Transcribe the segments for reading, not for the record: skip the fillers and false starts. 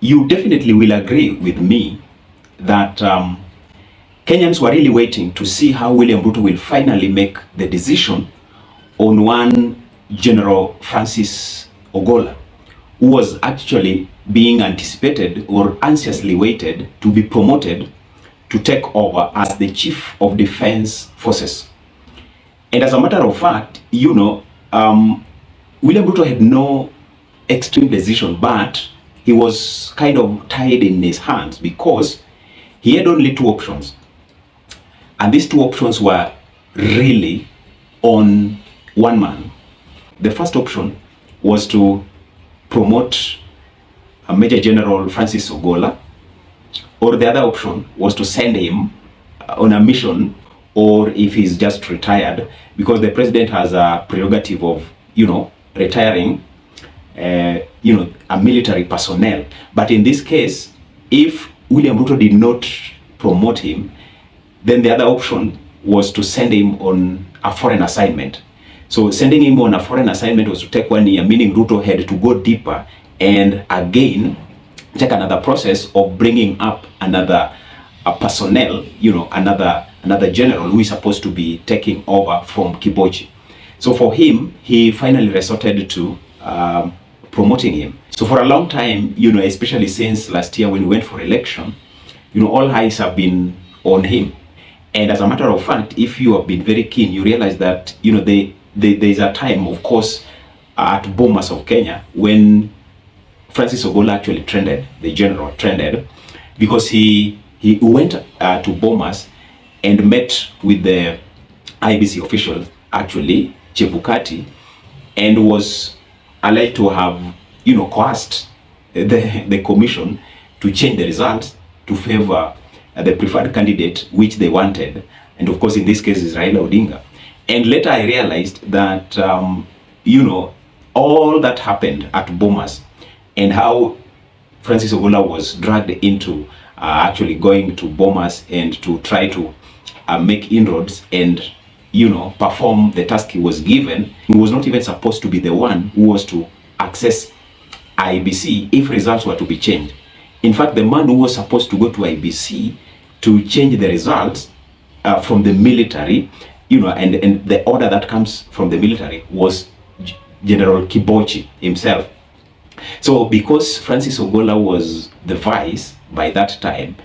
you definitely will agree with me that Kenyans were really waiting to see how William Ruto will finally make the decision on one General Francis Ogolla, who was actually being anticipated or anxiously waited to be promoted to take over as the Chief of Defense Forces. And as a matter of fact, William Ruto had no extreme decision, but he was kind of tied in his hands because he had only two options. And these two options were really on one man. The first option was to promote a Major General Francis Ogolla, or the other option was to send him on a mission, or if he's just retired, because the president has a prerogative of, retiring, a military personnel. But in this case, if William Ruto did not promote him, then the other option was to send him on a foreign assignment. So sending him on a foreign assignment was to take 1 year, meaning Ruto had to go deeper and again take another process of bringing up another personnel, another general who is supposed to be taking over from Kibochi. So for him, he finally resorted to promoting him. So for a long time, especially since last year when we went for election, all eyes have been on him. And as a matter of fact, if you have been very keen, you realize that, there's a time, of course, at Bomas of Kenya, when Francis Ogolla actually trended, the general trended, because he went to Bomas and met with the IBC officials, actually, Chebukati, and was alleged to have, coerced the commission to change the results to favor the preferred candidate which they wanted, and of course in this case is Raila Odinga. And later I realized that all that happened at Bomas and how Francis Ogolla was dragged into actually going to Bomas and to try to make inroads and perform the task he was given. He was not even supposed to be the one who was to access IBC if results were to be changed. In fact, the man who was supposed to go to IBC to change the results from the military, and the order that comes from the military was General Kibochi himself. So because Francis Ogolla was the vice by that time,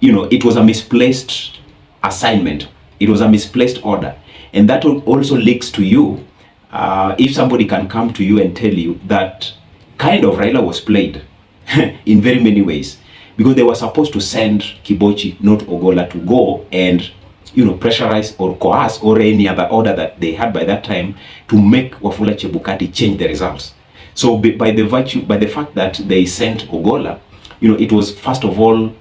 it was a misplaced assignment. It was a misplaced order. And that also leaks to you if somebody can come to you and tell you that kind of Raila was played in very many ways, because they were supposed to send Kibochi, not Ogolla, to go and pressurize or coerce or any other order that they had by that time to make Wafula Chebukati change the results. So by the fact that they sent Ogolla, it was first of all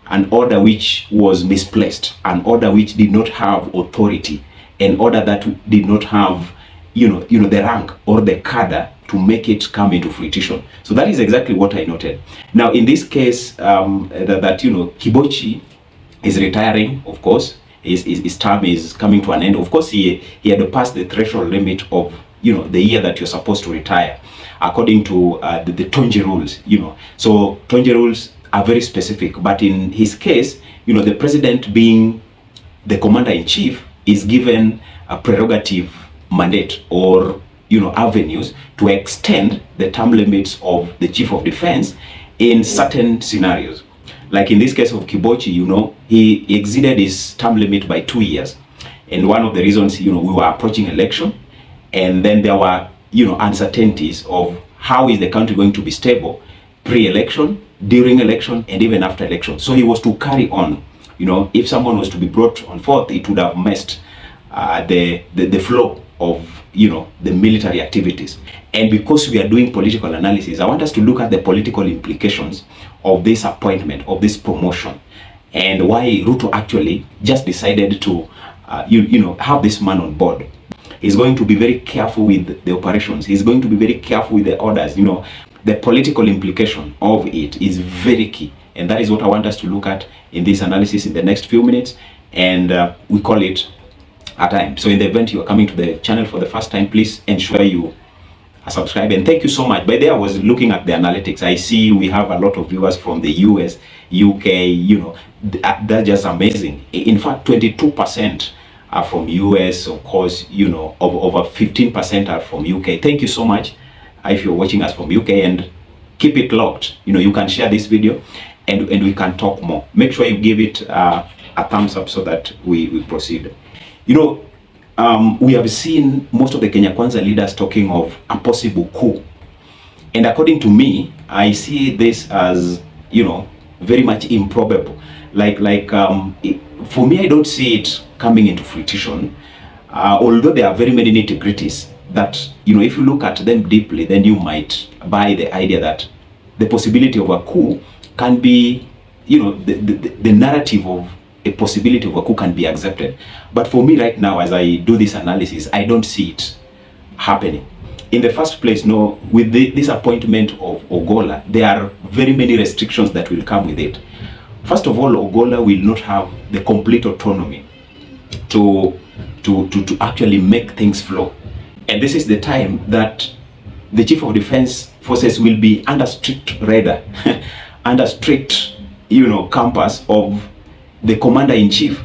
an order which was misplaced, an order which did not have authority, an order that did not have the rank or the cadre to make it come into fruition. So that is exactly what I noted. Now in this case, Kibochi is retiring, of course. His term is coming to an end. Of course, he had passed the threshold limit of the year that you're supposed to retire, according to the Tonji rules. So Tonji rules are very specific. But in his case, the president, being the commander-in-chief, is given a prerogative mandate or avenues to extend the term limits of the chief of defense in certain scenarios. Like in this case of Kibochi, he exceeded his term limit by 2 years. And one of the reasons, we were approaching election, and then there were, uncertainties of how is the country going to be stable pre-election, during election, and even after election. So he was to carry on. If someone was to be brought on forth, it would have messed the flow of the military activities. And because we are doing political analysis, I want us to look at the political implications of this appointment, of this promotion, and why Ruto actually just decided to have this man on board. He's going to be very careful with the operations. He's going to be very careful with the orders. The political implication of it is very key, and that is what I want us to look at in this analysis in the next few minutes, and we call it a time. So in the event you are coming to the channel for the first time, please ensure you subscribe, and thank you so much. By the way, I was looking at the analytics. I see we have a lot of viewers from the US, UK, that's just amazing. In fact, 22% are from US, of course, over 15% are from UK. Thank you so much if you're watching us from UK, and keep it locked. You can share this video and we can talk more. Make sure you give it a thumbs up so that we proceed. We have seen most of the Kenya Kwanza leaders talking of a possible coup. And according to me, I see this as, very much improbable. For me, I don't see it coming into fruition. Although there are very many nitty-gritties that, if you look at them deeply, then you might buy the idea that the possibility of a coup can be, the narrative of a possibility of a coup can be accepted. But for me right now, as I do this analysis, I don't see it happening. In the first place, with this appointment of Ogolla, there are very many restrictions that will come with it. First of all, Ogolla will not have the complete autonomy to actually make things flow. And this is the time that the Chief of Defense Forces will be under strict radar, under strict, compass of the Commander-in-Chief.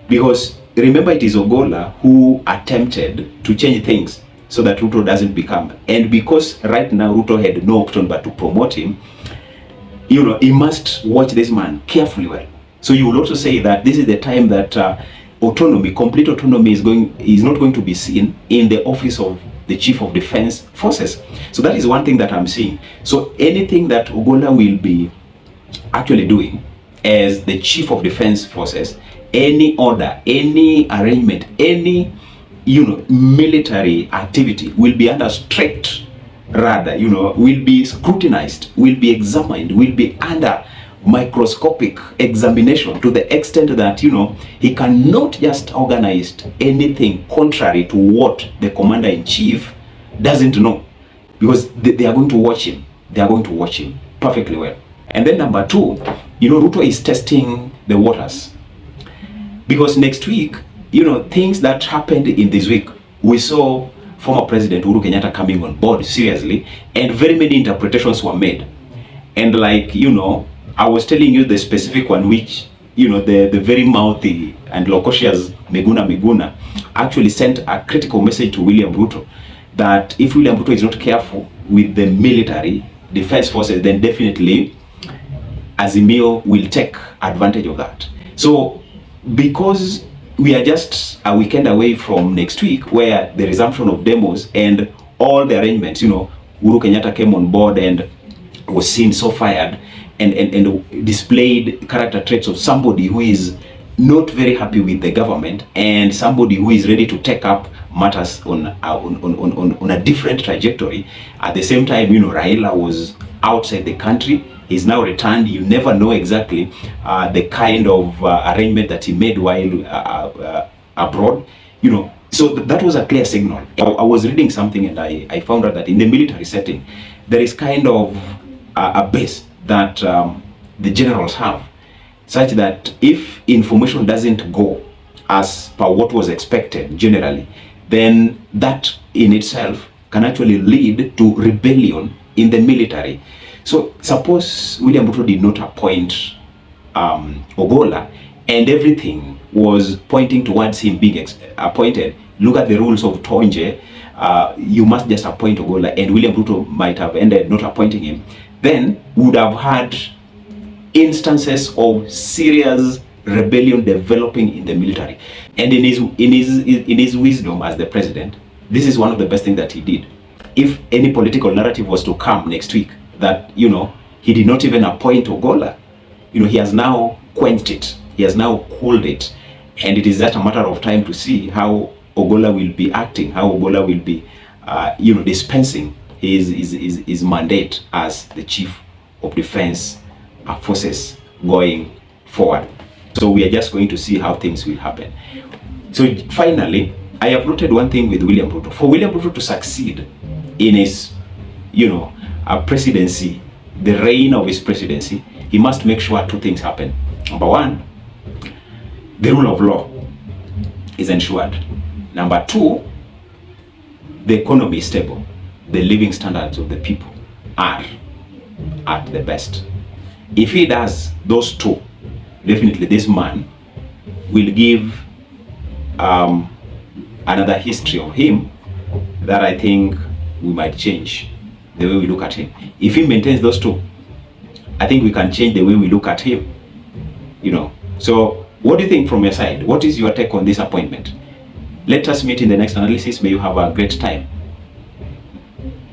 Because remember, it is Ogolla who attempted to change things so that Ruto doesn't become. And because right now Ruto had no option but to promote him, he must watch this man carefully well. So you will also say that this is the time that complete autonomy is not going to be seen in the office of the Chief of Defense Forces. So that is one thing that I'm seeing. So anything that Ogolla will be actually doing as the Chief of Defense Forces, any order, any arrangement, any military activity will be under strict radar, will be scrutinized, will be examined, will be under microscopic examination, to the extent that he cannot just organize anything contrary to what the Commander-in-Chief doesn't know, because they are going to watch him. They are going to watch him perfectly well. And then number two, Ruto is testing the waters, because next week, things that happened in this week, we saw former President Uhuru Kenyatta coming on board seriously, and very many interpretations were made. And I was telling you the specific one, which, the very mouthy and loquacious Miguna actually sent a critical message to William Ruto, that if William Ruto is not careful with the military defense forces, then definitely Azimio will take advantage of that. So, because we are just a weekend away from next week, where the resumption of demos and all the arrangements, Uhuru Kenyatta came on board and was seen so fired and displayed character traits of somebody who is not very happy with the government, and somebody who is ready to take up matters on a different trajectory. At the same time, Raila was outside the country. He's now returned. You never know exactly the kind of arrangement that he made while abroad. So that was a clear signal. I was reading something and I found out that in the military setting, there is kind of a base that the generals have, such that if information doesn't go as per what was expected generally, then that in itself can actually lead to rebellion in the military. So suppose William Ruto did not appoint Ogolla, and everything was pointing towards him being appointed. Look at the rules of Tonje. You must just appoint Ogolla, and William Ruto might have ended not appointing him. Then would have had instances of serious rebellion developing in the military. And in his wisdom as the president, this is one of the best things that he did. If any political narrative was to come next week that he did not even appoint Ogolla, he has now quenched it. He has now cooled it, and it is just a matter of time to see how Ogolla will be acting, how Ogolla will be dispensing his mandate as the Chief of Defense Forces going forward. So we are just going to see how things will happen. So finally, I have noted one thing with William Ruto. For William Ruto to succeed in his presidency, the reign of his presidency, he must make sure two things happen. Number one, the rule of law is ensured. Number two, the economy is stable. the living standards of the people are at the best. If he does those two, definitely this man will give another history of him that I think we might change the way we look at him. If he maintains those two, I think we can change the way we look at him. You know. So what do you think from your side? What is your take on this appointment? Let us meet in the next analysis. May you have a great time.